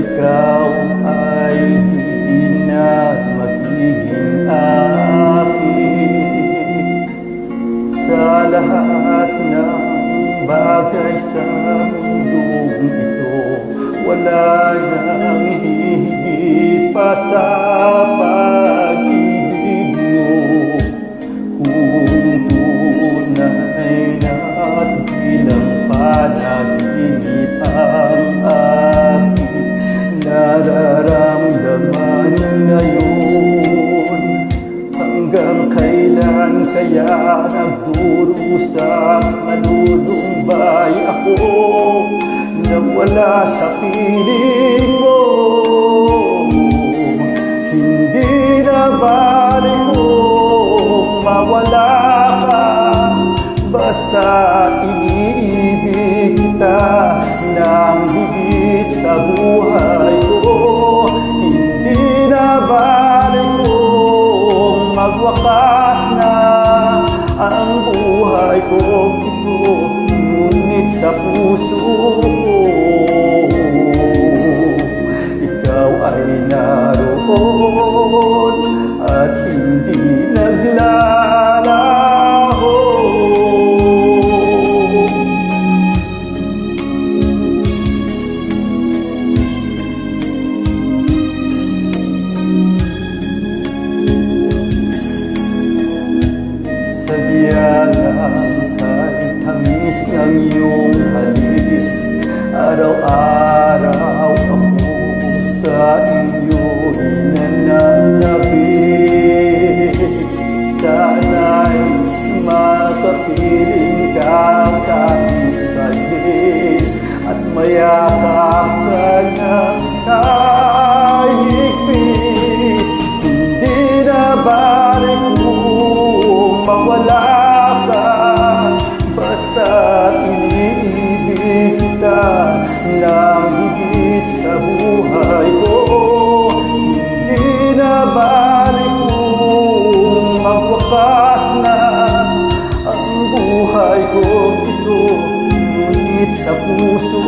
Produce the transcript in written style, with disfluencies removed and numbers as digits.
ikaw ay di na magiging akin. Sa lahat ng bagay sa mundong ito, wala nang hihigit pa sa pag-ibig mo. Kung tunay na at bilang panaginip ang aking nararamdaman ngayon, hanggang kailan kaya nagdurusa at malulumbay ako na wala sa piling mo? Hindi na balik kung mawala ka, basta iniibig kita ng higit sa buhay ko. Hindi na balik kung magwakas na ang buhay ko ito, ngunit sa puso ko ikaw ay naroon at hindi naglalaho. Sa biyagang kahit tamis ng iyong halik, araw-araw ako sa iyo'y nananabik. Sana'y makapiling ka kahit saglit at mayakap ka ng kahigpit. Hindi na balik kung mawala ka, basta't iniibig kita ng higit sa buhay ko. Hindi na balik kung magwakas na ang buhay ko ito, ngunit sa puso